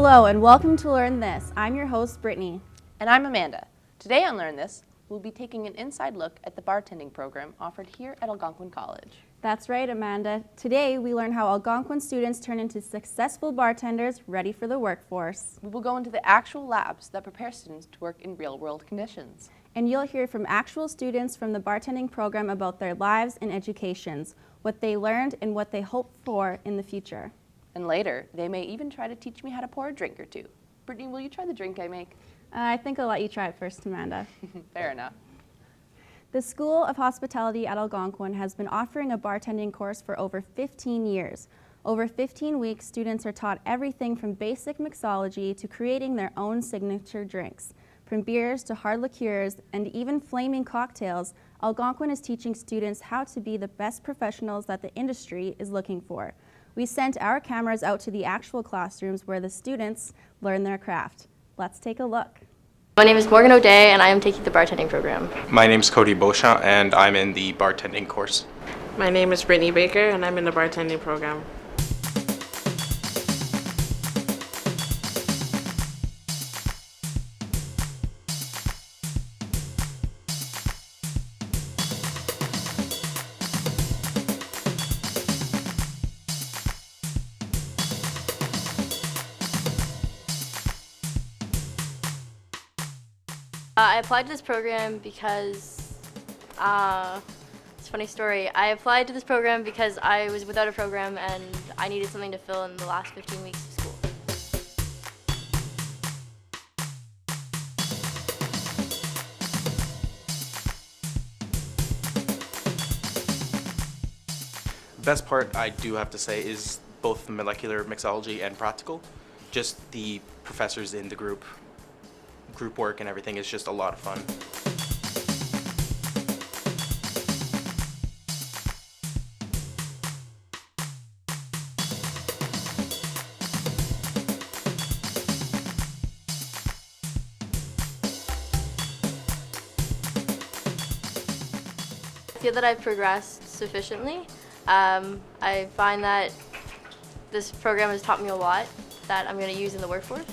Hello and welcome to Learn This. I'm your host, Brittany. And I'm Amanda. Today on Learn This, we'll be taking an inside look at the bartending program offered here at Algonquin College. That's right, Amanda. Today we learn how Algonquin students turn into successful bartenders ready for the workforce. We will go into the actual labs that prepare students to work in real-world conditions. And you'll hear from actual students from the bartending program about their lives and educations, what they learned and what they hope for in the future. And later, they may even try to teach me how to pour a drink or two. Brittany, will you try the drink I make? I think I'll let you try it first, Amanda. Fair enough. The School of Hospitality at Algonquin has been offering a bartending course for over 15 years. Over 15 weeks, students are taught everything from basic mixology to creating their own signature drinks. From beers to hard liqueurs and even flaming cocktails, Algonquin is teaching students how to be the best professionals that the industry is looking for. We sent our cameras out to the actual classrooms where the students learn their craft. Let's take a look. My name is Morgan O'Day and I am taking the bartending program. My name is Cody Beauchamp and I'm in the bartending course. My name is Brittany Baker and I'm in the bartending program. I applied to this program because, it's a funny story. I applied to this program because I was without a program and I needed something to fill in the last 15 weeks of school. The best part, I do have to say, is both molecular mixology and practical. Just the professors in the group work and everything is just a lot of fun. I feel that I've progressed sufficiently. I find that this program has taught me a lot that I'm going to use in the workforce.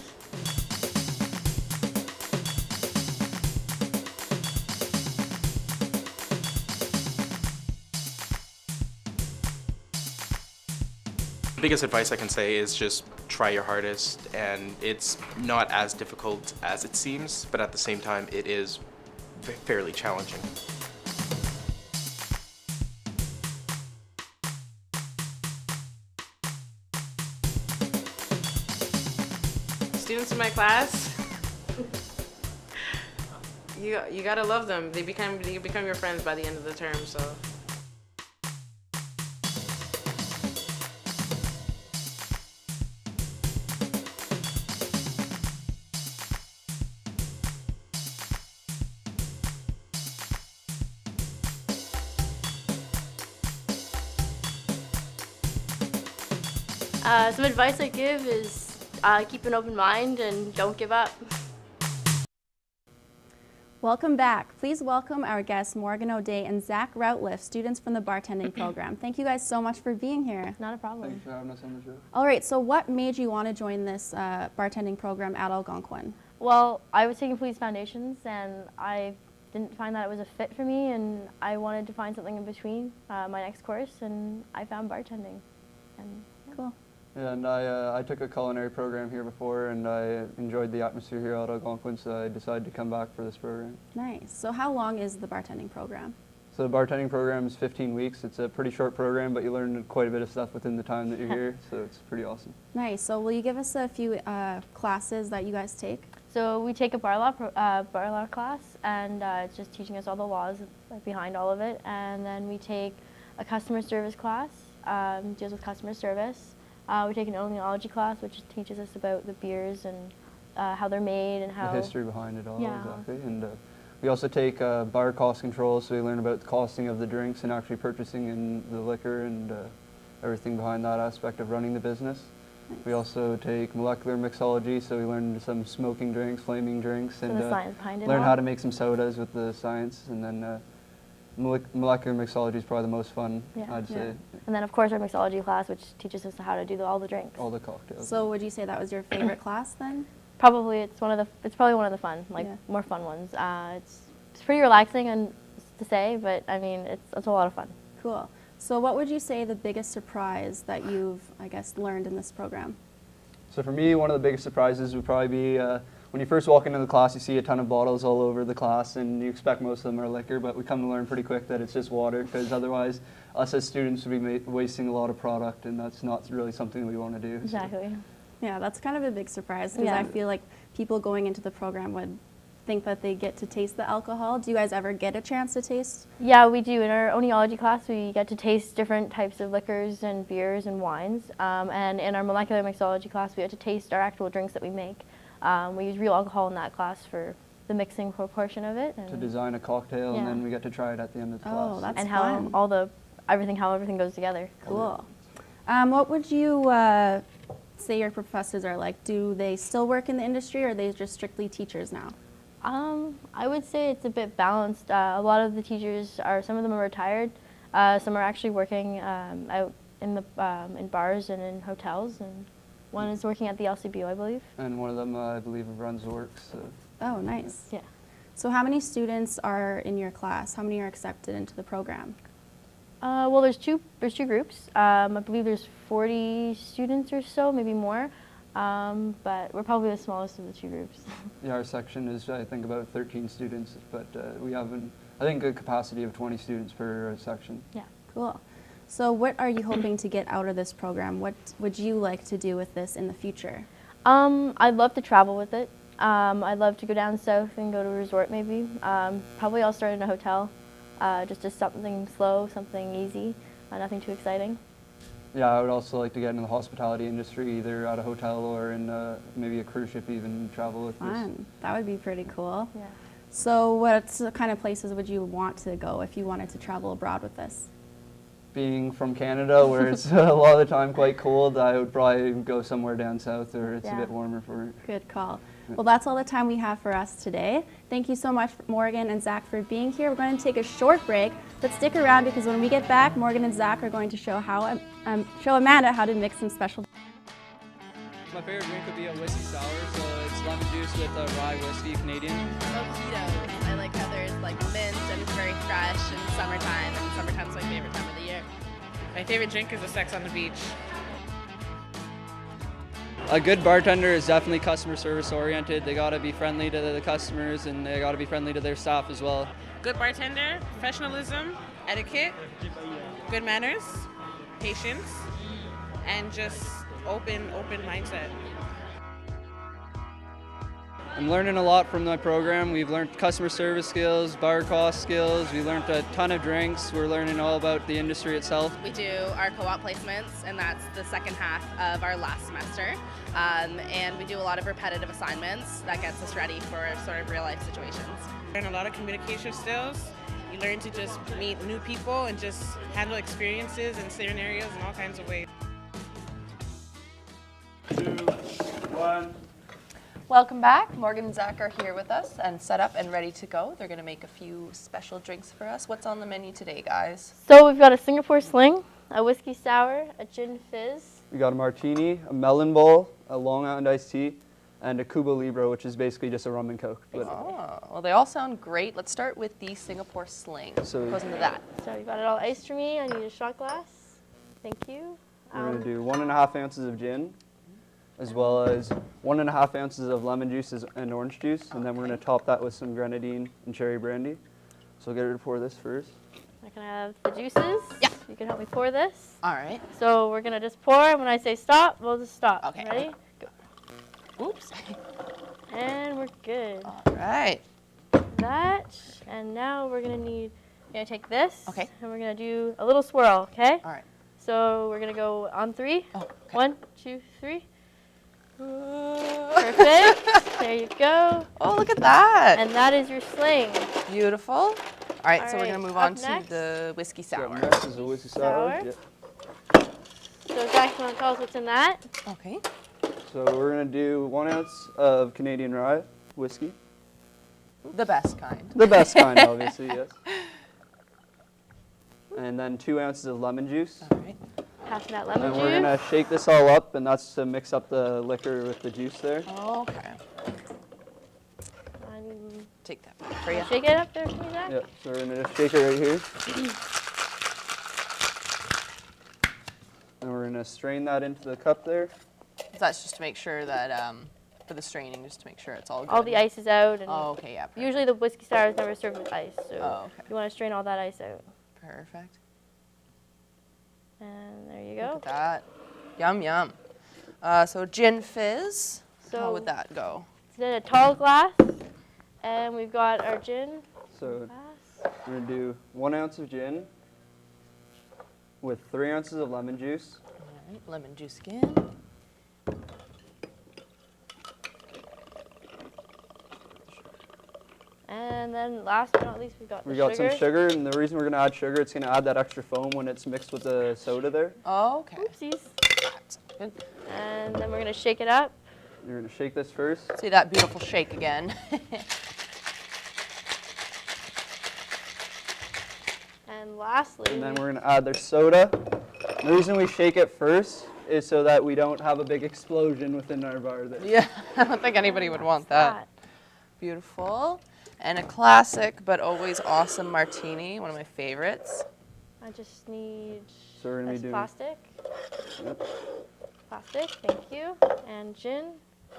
The biggest advice I can say is just try your hardest, and it's not as difficult as it seems, but at the same time it is fairly challenging. Students in my class, you gotta love them. You become your friends by the end of the term. So. Some advice I give is keep an open mind and don't give up. Welcome back. Please welcome our guests Morgan O'Day and Zach Routliff, students from the bartending program. Thank you guys so much for being here. Not a problem. Thanks for having us on the show. All right, so what made you want to join this bartending program at Algonquin? Well, I was taking police foundations and I didn't find that it was a fit for me, and I wanted to find something in between my next course, and I found bartending. And Cool. Yeah, and I took a culinary program here before, and I enjoyed the atmosphere here at Algonquin, so I decided to come back for this program. Nice. So how long is the bartending program? So the bartending program is 15 weeks. It's a pretty short program, but you learn quite a bit of stuff within the time that you're here, so it's pretty awesome. Nice. So will you give us a few classes that you guys take? so we take a bar law class, and it's just teaching us all the laws behind all of it. And then we take a customer service class, deals with customer service. We take an oenology class, which teaches us about the beers and how they're made and how... The history behind it all, Yeah. exactly. And we also take bar cost control, so we learn about the costing of the drinks and actually purchasing in the liquor and everything behind that aspect of running the business. Nice. We also take molecular mixology, so we learn some smoking drinks, flaming drinks, So and the science behind it learn all. how to make some sodas with the science. And then Molecular mixology is probably the most fun, Yeah. I'd say. And then of course our mixology class, which teaches us how to do all the drinks. All the cocktails. So would you say that was your favorite class then? Probably it's probably one of the fun, Yeah. more fun ones. It's pretty relaxing and to say, but I mean it's a lot of fun. Cool. So what would you say the biggest surprise that you've, I guess, learned in this program? So for me, one of the biggest surprises would probably be when you first walk into the class, you see a ton of bottles all over the class, and you expect most of them are liquor, but we come to learn pretty quick that it's just water, because otherwise us as students would be wasting a lot of product, and that's not really something we want to do. so. Exactly. Yeah, that's kind of a big surprise because Yeah. I feel like people going into the program would think that they get to taste the alcohol. Do you guys ever get a chance to taste? Yeah, we do. In our oenology class, we get to taste different types of liquors and beers and wines. And in our molecular mixology class, we get to taste our actual drinks that we make. We use real alcohol in that class for the mixing portion of it. To design a cocktail, Yeah. and then we get to try it at the end of the Oh, class. that's and how fun. how everything goes together. Cool. What would you say your professors are like? Do they still work in the industry or are they just strictly teachers now? I would say it's a bit balanced. A lot of the teachers some of them are retired. Some are actually working out in bars and in hotels, and one is working at the LCBO, I believe. And one of them, I believe, runs Works. So. Oh, nice. Yeah. So how many students are in your class? How many are accepted into the program? Well, there's two groups. I believe there's 40 students or so, maybe more. But we're probably the smallest of the two groups. Yeah, our section is, I think, about 13 students, but we have, I think, a capacity of 20 students per section. Yeah. Cool. So what are you hoping to get out of this program? What would you like to do with this in the future? I'd love to travel with it. I'd love to go down south and go to a resort maybe. Probably I'll start in a hotel, just something slow, something easy, nothing too exciting. Yeah, I would also like to get into the hospitality industry, either at a hotel or in maybe a cruise ship, even travel with this. Fun. That would be pretty cool. Yeah. So what kind of places would you want to go if you wanted to travel abroad with this? Being from Canada, where it's a lot of the time quite cold, I would probably go somewhere down south where it's a Yeah. bit warmer for it. Good call. Well, that's all the time we have for us today. Thank you so much, Morgan and Zach, for being here. We're going to take a short break, but stick around because when we get back, Morgan and Zach are going to show Amanda how to mix some special. My favorite drink would be a whiskey sour, so it's lemon juice with a rye whiskey, Canadian. Mojitos. I like how there's like mint and it's very fresh in summertime, and summertime's my favorite time of the year. My favorite drink is a Sex on the Beach. A good bartender is definitely customer service oriented. They gotta be friendly to the customers and they gotta be friendly to their staff as well. Good bartender, professionalism, etiquette, good manners, patience, and just open mindset. I'm learning a lot from my program. We've learned customer service skills, bar cost skills. We learned a ton of drinks. We're learning all about the industry itself. We do our co-op placements, and that's the second half of our last semester. And we do a lot of repetitive assignments that gets us ready for sort of real life situations. Learn a lot of communication skills. You learn to just meet new people and just handle experiences and scenarios in all kinds of ways. 2, 1. Welcome back. Morgan and Zach are here with us and set up and ready to go. They're going to make a few special drinks for us. What's on the menu today, guys? So we've got a Singapore Sling, a whiskey sour, a gin fizz. We got a martini, a melon bowl, a Long Island iced tea, and a Cuba Libre, which is basically just a rum and coke. But Oh, well, they all sound great. Let's start with the Singapore Sling. So- What goes into that? So you got it all iced for me. I need a shot glass. Thank you. we're going to do 1.5 ounces of gin, as well as 1.5 ounces of lemon juice and orange juice, and then we're going to top that with some grenadine and cherry brandy. So I'll get her to pour this first. I can have the juices. Yeah. You can help me pour this. All right. So we're gonna just pour, and when I say stop, we'll just stop. Okay. Ready? Oops. And we're good. All right. That, and now we're gonna take this. Okay. And we're gonna do a little swirl, okay? All right. So we're gonna go on 3. Oh, okay. 1, 2, 3. Perfect. There you go. Oh, look at that. And that is your sling. Beautiful. All right, All so we're right, going to move up on to next. the whiskey sour. Got next is a whiskey sour. Sour. Yep. So Zach, you wanna tell us what's in that? Okay. So we're going to do 1 ounce of Canadian rye whiskey. The best kind. The best kind, obviously, yes. and then 2 ounces of lemon juice. All right. Passing that lemon And juice. we're gonna shake this all up, and that's to mix up the liquor with the juice there. Okay. And Take that back for you. shake it up there for me, Zach. Yep, so we're gonna just shake it right here. And we're gonna strain that into the cup there. That's just to make sure that, for the straining, just to make sure it's all good. All the ice is out. And Oh, okay, yeah. usually the whiskey sour is never served with ice, so Oh, okay. you want to strain all that ice out. Perfect. And there you Look go. at that. Yum, yum. So gin fizz, how So- would that go? It's in a tall glass, and we've got our gin So glass. we're gonna do 1 ounce of gin with 3 ounces of lemon juice. All right, lemon juice again. And then last but not least, we've got We the got sugar. some sugar, and the reason we're gonna add sugar, it's gonna add that extra foam when it's mixed with the soda there. Oh, okay. Oopsies. That's good. And then we're going to shake it up. You're gonna shake this first. See that beautiful shake again. And lastly, And then we're gonna add their soda. And the reason we shake it first is so that we don't have a big explosion within our bar there. Yeah, I don't think anybody would want that. Beautiful. And a classic, but always awesome martini, one of my favorites. I just need So we're gonna be this doing- plastic. Yep. Plastic, thank you. And gin. So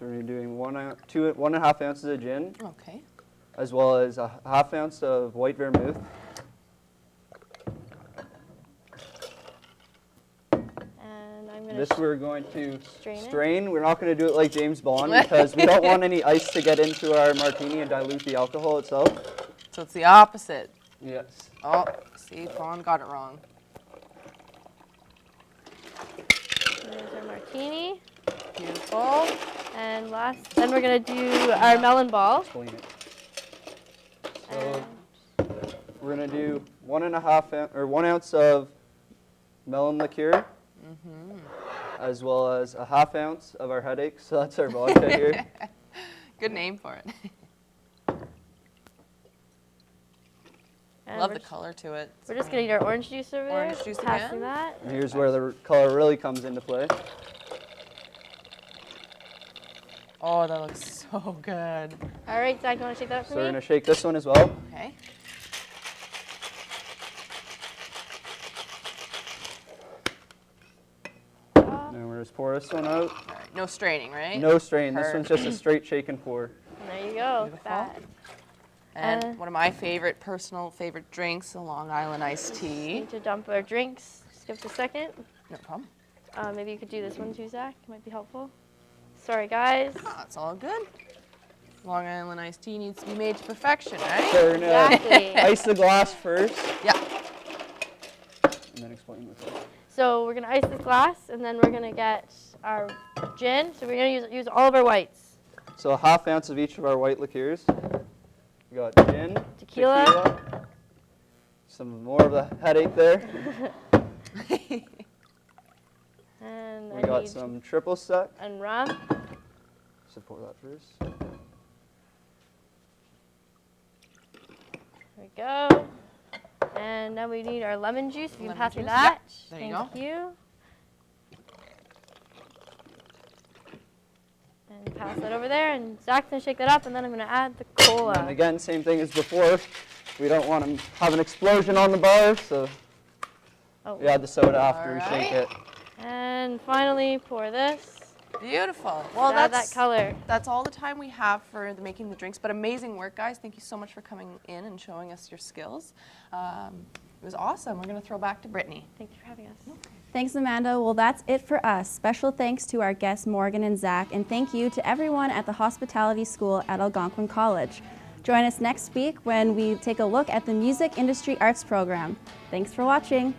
we're gonna be doing 1.5 ounces of gin, Okay. as well as a 1/2 ounce of white vermouth. And I'm going This to we're going to strain it. strain. We're not going to do it like James Bond because we don't want any ice to get into our martini and dilute the alcohol itself. So it's the opposite. Yes. Oh, see, Fawn got it wrong. There's our martini. Beautiful. And then we're going to do our melon ball. Explain it. So And we're going to do 1 ounce of melon liqueur, as well as a 1/2 ounce of our headache. So that's our vodka here. Good name for it. and Love we're the just- color to it. We're just going to eat our orange juice over Orange there. juice Passing again. that. And here's where the color really comes into play. Oh, that looks so good. All right, Zach, you want to shake that up for So we're me? going to shake this one as well. Okay. And then we're just pour this one out. All right. No straining, right? No strain. This one's just a straight shake and pour. And there you go. Beautiful. That. And one of my personal favorite drinks, a Long Island iced tea. Need to dump our drinks. Just give us a second. No problem. Maybe you could do this one too, Zach. It might be helpful. Sorry, guys. Oh, it's all good. Long Island iced tea needs to be made to perfection, right? So we're going to Exactly. ice the glass first, Yeah. and then explain what's up. So we're gonna ice this glass, and then we're gonna get our gin. So we're gonna use all of our whites. So a 1/2 ounce of each of our white liqueurs. We got gin, Tequila. some more of the headache there. And We I got need some triple sec. and rum. So pour that first. There we go. And then we need our lemon juice. If you can Lemon pass me juice, that. There you Thank go. you. And pass that over there. And Zach's gonna shake that up, and then I'm gonna add the cola. And again, same thing as before. We don't want to have an explosion on the bar, so Oh. we add the soda after we shake Alright. it. And finally, pour this. Beautiful. Well, Add that's that color. That's all the time we have for making the drinks, but amazing work, guys. Thank you so much for coming in and showing us your skills. It was awesome. We're going to throw back to Brittany. Thank you for having us. Thanks, Amanda. Well, that's it for us. Special thanks to our guests, Morgan and Zach, and thank you to everyone at the Hospitality School at Algonquin College. Join us next week when we take a look at the Music Industry Arts program. Thanks for watching.